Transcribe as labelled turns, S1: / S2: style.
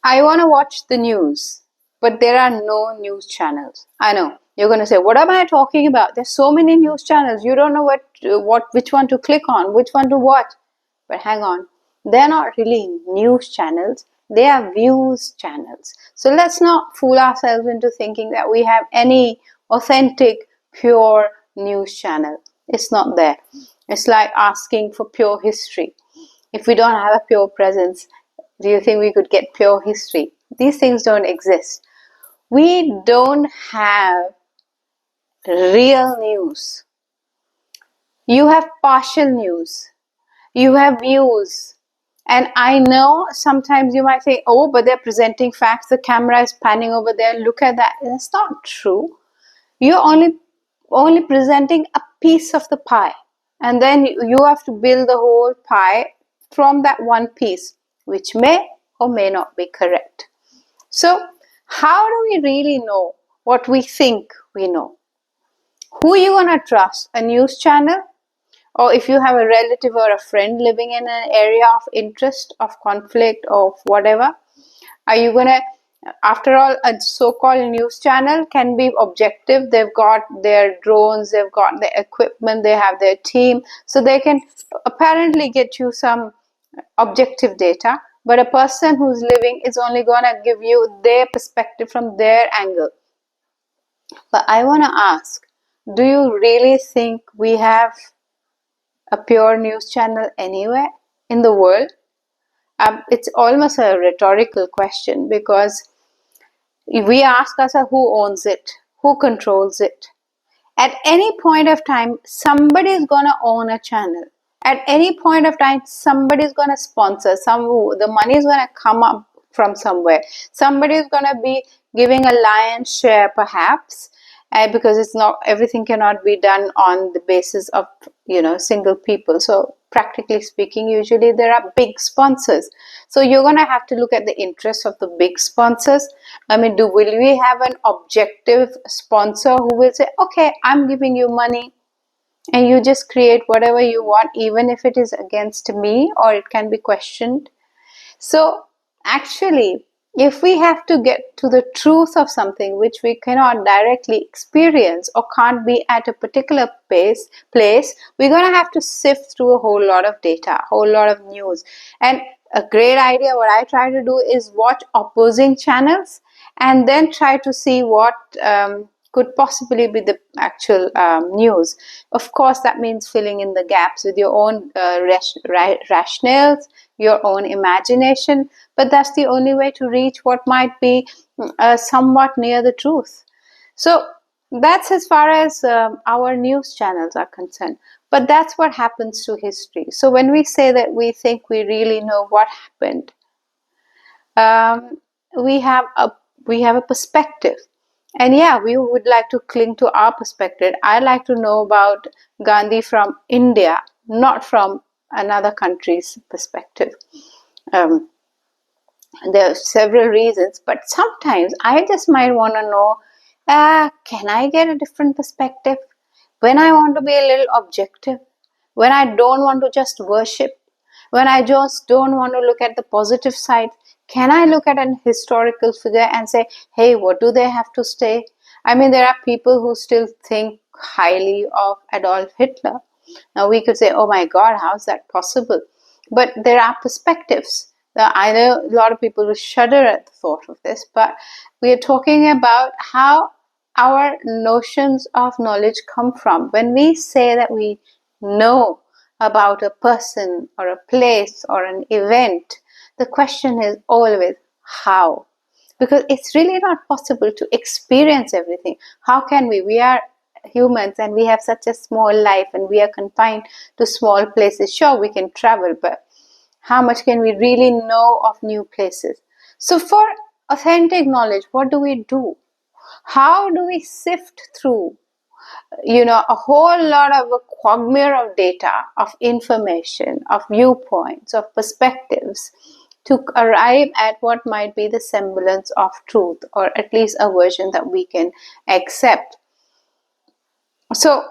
S1: I want to watch the news, but there are no news channels. I know. You're going to say, what am I talking about? There's so many news channels. You don't know which one to click on, which one to watch. But hang on. They're not really news channels. They are views channels. So let's not fool ourselves into thinking that we have any authentic, pure news channel. It's not there. It's like asking for pure history. If we don't have a pure presence, do you think we could get pure history? These things don't exist. We don't have real news. You have partial news. You have views. And I know sometimes you might say, oh, but they're presenting facts. The camera is panning over there. Look at that. That's not true. You're only presenting a piece of the pie. And then you have to build the whole pie from that one piece, which may or may not be correct. So, how do we really know what we think we know? Who are you going to trust? A news channel? Or if you have a relative or a friend living in an area of interest, of conflict, of whatever, are you going to, after all, a so-called news channel can be objective. They've got their drones, they've got their equipment, they have their team, so they can apparently get you some objective data. But a person who's living is only going to give you their perspective from their angle. But I want to ask, do you really think we have a pure news channel anywhere in the world? It's almost a rhetorical question, because we ask ourselves, who owns it? Who controls it? At any point of time, somebody is going to own a channel. At any point of time, somebody is going to sponsor. The money is going to come up from somewhere. Somebody is going to be giving a lion's share, perhaps, because it's not, everything cannot be done on the basis of single people. So practically speaking, usually there are big sponsors. So you're going to have to look at the interests of the big sponsors. I mean, will we have an objective sponsor who will say, okay, I'm giving you money and you just create whatever you want, even if it is against me or it can be questioned? So actually, if we have to get to the truth of something which we cannot directly experience or can't be at a particular place, we're going to have to sift through a whole lot of data, a whole lot of news. And a great idea, what I try to do is watch opposing channels and then try to see what could possibly be the actual news. Of course, that means filling in the gaps with your own rationales, your own imagination, but that's the only way to reach what might be somewhat near the truth. So that's as far as our news channels are concerned. But that's what happens to history. So when we say that we think we really know what happened, we have a perspective. And yeah, we would like to cling to our perspective. I like to know about Gandhi from India, not from another country's perspective. There are several reasons, but sometimes I just might want to know, can I get a different perspective? When I want to be a little objective, when I don't want to just worship, when I just don't want to look at the positive side, can I look at an historical figure and say, hey, what do they have to say? I mean, there are people who still think highly of Adolf Hitler. Now we could say, oh my God, how is that possible? But there are perspectives. I know a lot of people will shudder at the thought of this, but we are talking about how our notions of knowledge come from. When we say that we know about a person or a place or an event, the question is always how? Because it's really not possible to experience everything. How can we? We are humans and we have such a small life and we are confined to small places. Sure, we can travel, but how much can we really know of new places? So for authentic knowledge, what do we do? How do we sift through a whole lot of a quagmire of data, of information, of viewpoints, of perspectives to arrive at what might be the semblance of truth, or at least a version that we can accept? So